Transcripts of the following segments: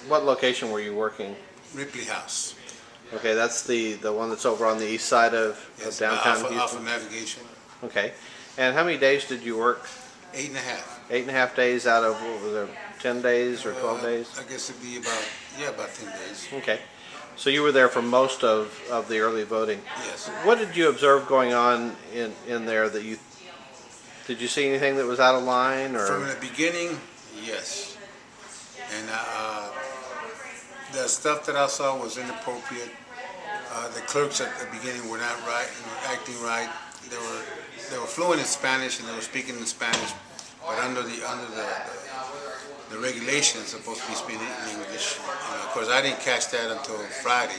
What location were you working? Ripley House. Okay, that's the one that's over on the east side of downtown Houston? Off of Navigation. Okay. And how many days did you work? 8.5. 8.5 days out of, what was it, 10 days or 12 days? I guess it'd be about 10 days. Okay. So you were there for most of the early voting. Yes. What did you observe going on in there that did you see anything that was out of line? Or? From the beginning, yes. And the stuff that I saw was inappropriate. The clerks at the beginning were not right, acting right. They were fluent in Spanish and they were speaking in Spanish, but under the regulations, supposed to be speaking in English. Of course, I didn't catch that until Friday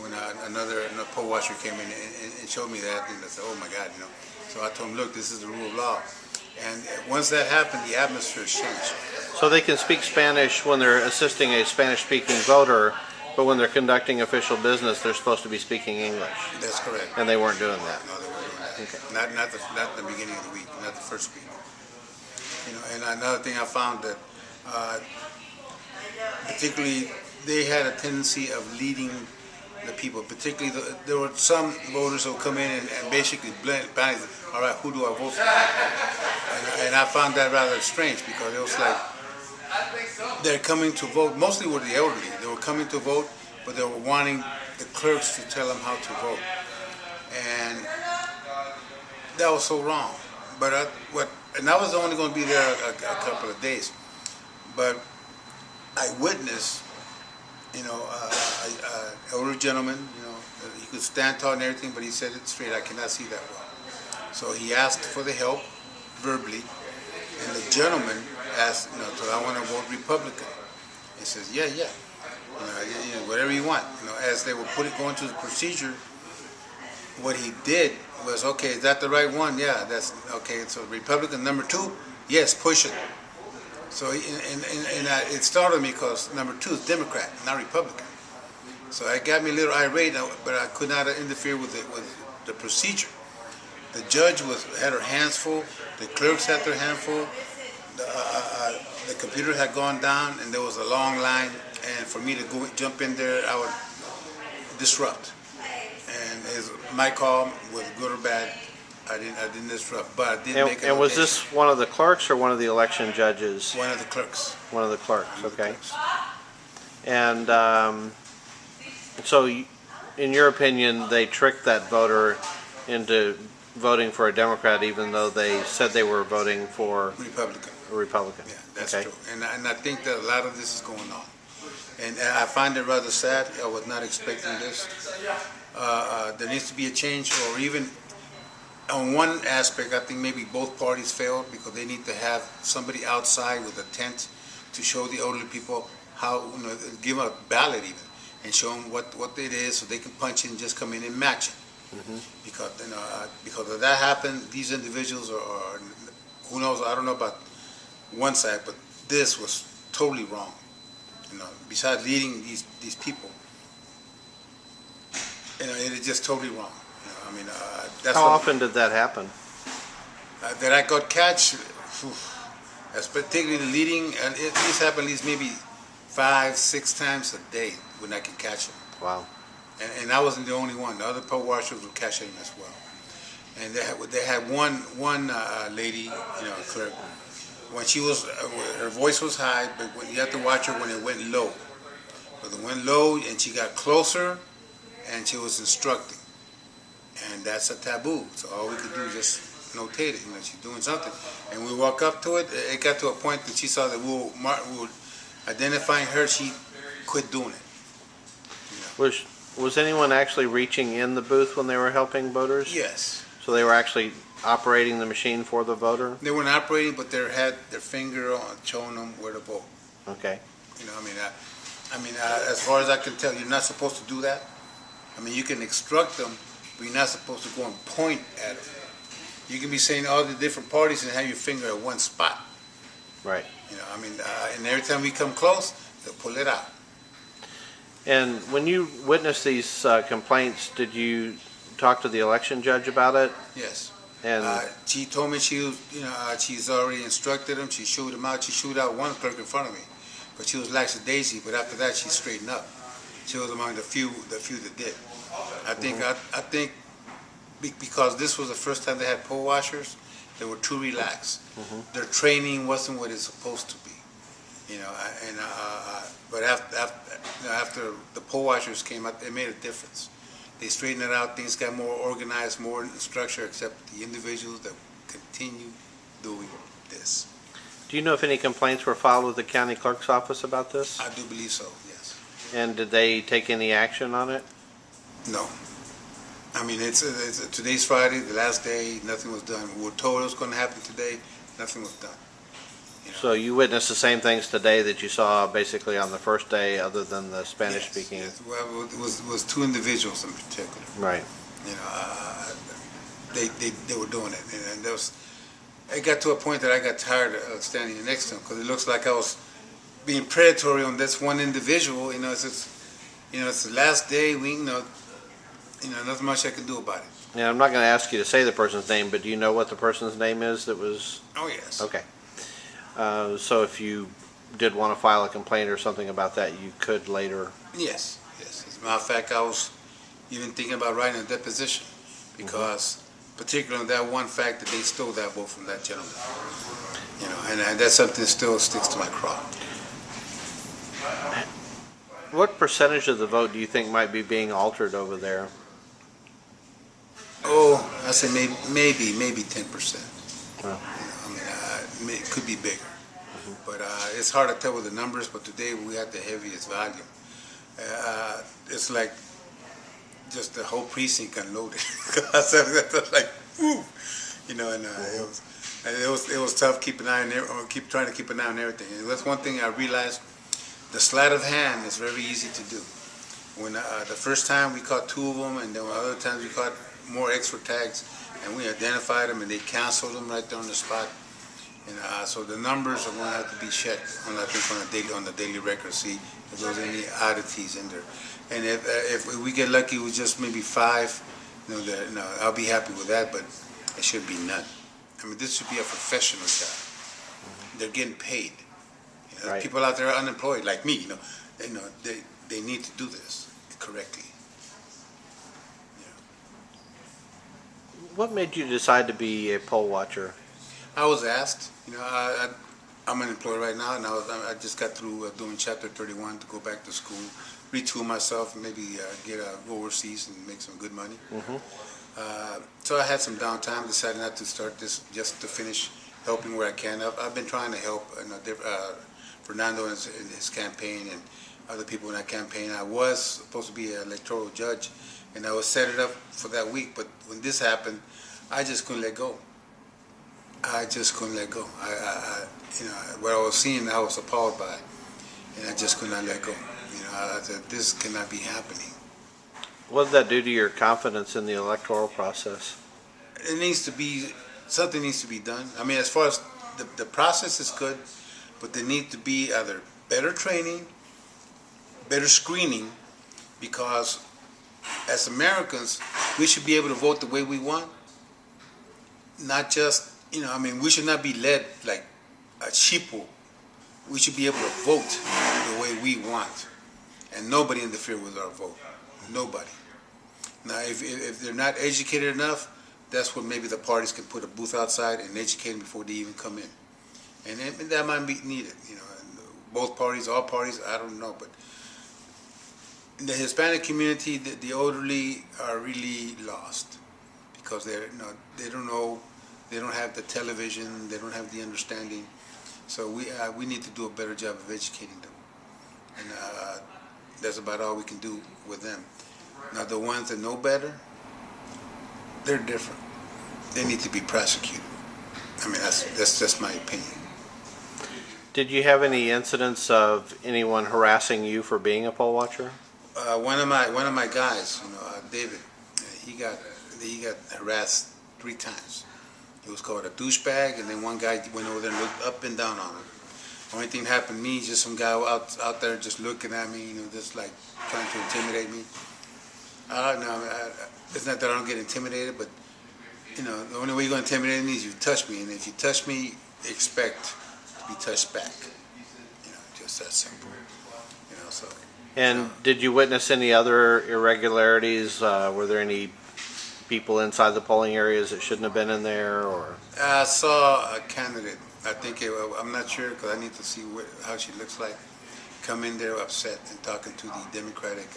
when another poll watcher came in and showed me that, and I said, "Oh my God," you know. So I told him, "Look, this is the rule of law." And once that happened, the atmosphere changed. So they can speak Spanish when they're assisting a Spanish-speaking voter, but when they're conducting official business, they're supposed to be speaking English. That's correct. And they weren't doing that. No, they weren't doing that. Okay. Not the beginning of the week, not the first week. You know, and another thing I found that, particularly, they had a tendency of leading the people. Particularly, there were some voters who would come in and basically blend. All right, who do I vote for? And I found that rather strange because it was like they're coming to vote. Mostly were the elderly. They were coming to vote, but they were wanting the clerks to tell them how to vote, and that was so wrong. But and I was only going to be there a couple of days, but I witnessed, you know, an older gentleman, you know, he could stand tall and everything, but he said it straight, I cannot see that well. So he asked for the help verbally, and the gentleman asked, you know, so I want to vote Republican. He says, yeah, you know, whatever you want. You know, as they were going through the procedure, what he did was, okay, is that the right one? Yeah, that's okay. So Republican number 2, yes, push it. So it startled me because number 2 is Democrat, not Republican. So it got me a little irate, but I could not interfere with the procedure. The judge had her hands full. The clerks had their hands full. The computer had gone down, and there was a long line. And for me to jump in there, I would disrupt. And my call was good or bad. I didn't disrupt, but I did make a And was this one of the clerks or one of the election judges? One of the clerks. One of the clerks. Okay. And so, in your opinion, they tricked that voter into voting for a Democrat, even though they said they were voting for Republican. A Republican. Yeah, that's okay. true. And I think that a lot of this is going on. And I find it rather sad. I was not expecting this. There needs to be a change, or even on one aspect, I think maybe both parties failed because they need to have somebody outside with a tent to show the elderly people how, you know, give them a ballot even, and show them what it is so they can punch in and just come in and match it. Mm-hmm. Because, you know, because if that happened, these individuals are, who knows, I don't know about one side, but this was totally wrong. You know, besides leading these people, you know, it is just totally wrong. You know, I mean, that's how often did that happen? That I got catch, that's particularly leading, and this happened at least maybe 5-6 times a day when I could catch them. Wow. And I wasn't the only one. The other poll watchers were catching them as well. And they had one lady, you know, clerk. When she was, her voice was high, but you have to watch her when it went low. But it went low, and she got closer, and she was instructing. And that's a taboo. So all we could do is just notate it. You know, she's doing something. And we walk up to it. It got to a point that she saw that we were identifying her. She quit doing it. You know. Was anyone actually reaching in the booth when they were helping voters? Yes. So they were actually operating the machine for the voter? They weren't operating, but they had their finger on showing them where to vote. Okay. You know, I mean, as far as I can tell, you're not supposed to do that. I mean, you can instruct them, but you're not supposed to go and point at them. You can be saying all the different parties and have your finger at one spot. Right. You know, I mean, and every time we come close, they'll pull it out. And when you witnessed these complaints, did you talk to the election judge about it? Yes. And she told me she's already instructed them. She showed them out. She showed out one clerk in front of me. but she was lackadaisy. But after that, she straightened up. She was among the few that did. I think because this was the first time they had poll washers, they were too relaxed. Their training wasn't what it's supposed to be. But after the poll washers came out, it made a difference. They straightened it out. Things got more organized, more in structure, except the individuals that continue doing this. Do you know if any complaints were filed with the county clerk's office about this? I do believe so, yes. And did they take any action on it? No. I mean, today's Friday, the last day, nothing was done. We were told it was going to happen today, nothing was done. So you witnessed the same things today that you saw basically on the first day, other than the Spanish-speaking? Yes. Well, it was two individuals in particular. Right. They were doing it, and there was. It got to a point that I got tired of standing next to him because it looks like I was being predatory on this one individual. It's the last day. Nothing much I can do about it. Yeah, I'm not going to ask you to say the person's name, but do you know what the person's name is that was? Oh yes. Okay. So if you did want to file a complaint or something about that, you could later. Yes. As a matter of fact, I was even thinking about writing a deposition because. Particularly on that one fact that they stole that vote from that gentleman. And that's something that still sticks to my craw. What percentage of the vote do you think might be being altered over there? Oh, I say maybe 10%. Well. It could be bigger. But it's hard to tell with the numbers, but today we had the heaviest volume. It's like just the whole precinct unloaded. That's like, woo, it was tough keeping an eye on trying to keep an eye on everything. And that's one thing I realized: the sleight of hand is very easy to do. When the first time we caught 2 of them, and then other times we caught more extra tags, and we identified them, and they canceled them right there on the spot. So the numbers are going to have to be checked on the daily record, see if there's any oddities in there. And if we get lucky with just maybe 5, I'll be happy with that. But it should be none. I mean, this should be a professional job. They're getting paid. Right. People out there are unemployed, like me. They need to do this correctly. What made you decide to be a poll watcher? I was asked. I'm unemployed right now, and I just got through doing Chapter 31 to go back to school, retool myself, maybe go overseas and make some good money. So I had some downtime, decided not to start this, just to finish helping where I can. I've been trying to help Fernando in his campaign and other people in that campaign. I was supposed to be an electoral judge, and I was set it up for that week, but when this happened, I just couldn't let go. What I was seeing, I was appalled by, and I just could not let go. I said, this cannot be happening. What did that do to your confidence in the electoral process? Something needs to be done. I mean, as far as the process is good, but there needs to be either better training, better screening, because as Americans, we should be able to vote the way we want, not just. We should not be led like a sheeple. We should be able to vote the way we want, and nobody interfere with our vote. Nobody. Now, if they're not educated enough, that's when maybe the parties can put a booth outside and educate them before they even come in, and that might be needed. Both parties, all parties, I don't know, but in the Hispanic community, the elderly are really lost because they don't know. They don't have the television. They don't have the understanding. So we need to do a better job of educating them, and that's about all we can do with them. Now the ones that know better, they're different. They need to be prosecuted. I mean, that's just my opinion. Did you have any incidents of anyone harassing you for being a poll watcher? One of my guys, David, he got harassed 3 times. He was called a douchebag, and then one guy went over there and looked up and down on him. The only thing that happened to me is just some guy out there just looking at me, just like trying to intimidate me. I don't know. It's not that I don't get intimidated, but the only way you're going to intimidate me is you touch me, and if you touch me, expect to be touched back. just that simple. So. And did you witness any other irregularities? Were there any people inside the polling areas that shouldn't have been in there, or? I saw a candidate. I think I'm not sure because I need to see how she looks like. Come in there upset and talking to the Democratic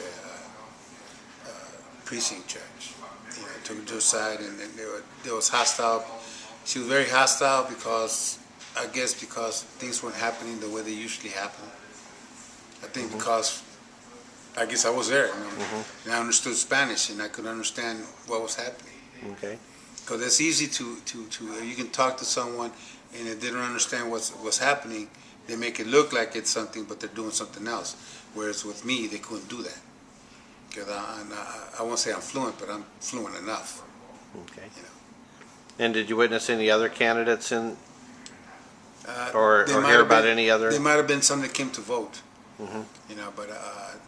precinct judge. Took her to the side, and there was hostile. She was very hostile because I guess because things weren't happening the way they usually happen. I think because I guess I was there, and I understood Spanish, and I could understand what was happening. Okay. Because it's easy to you can talk to someone, and if they don't understand what's happening, they make it look like it's something, but they're doing something else. Whereas with me, they couldn't do that. Because I won't say I'm fluent, but I'm fluent enough. Okay. And did you witness any other candidates in, or hear about any other? There might have been some that came to vote. But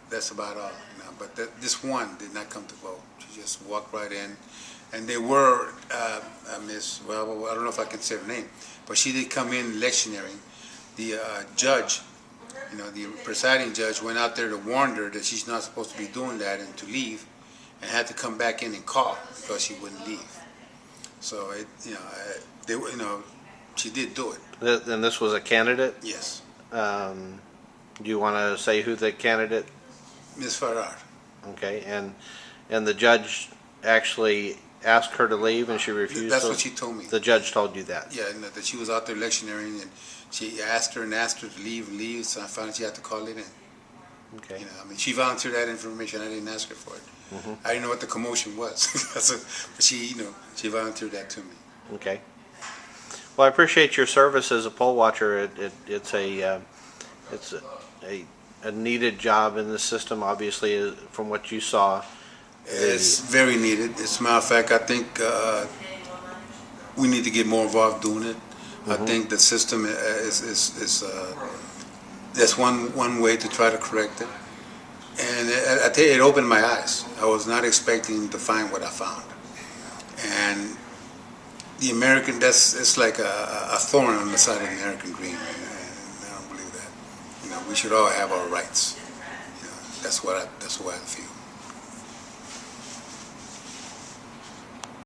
that's about all. But this one did not come to vote. She just walked right in, and they were Miss. Well, I don't know if I can say her name, but she did come in electioneering. The judge, the presiding judge, went out there to warn her that she's not supposed to be doing that and to leave, and had to come back in and call because she wouldn't leave. So she did do it. And this was a candidate? Yes. Do you want to say who the candidate? Ms. Farrar. Okay, and the judge actually asked her to leave, and she refused. That's what she told me. The judge told you that? Yeah, that she was out there electioneering, and she asked her to leave, so I found she had to call it in. Okay. She volunteered that information. I didn't ask her for it. I didn't know what the commotion was. But she volunteered that to me. Okay. Well, I appreciate your service as a poll watcher. It's a needed job in the system, obviously, from what you saw. It's very needed. As a matter of fact, I think we need to get more involved doing it. I think the system is that's one way to try to correct it. And I tell you, it opened my eyes. I was not expecting to find what I found. And the American, it's like a thorn on the side of the American dream. And I don't believe that. We should all have our rights. That's what I feel.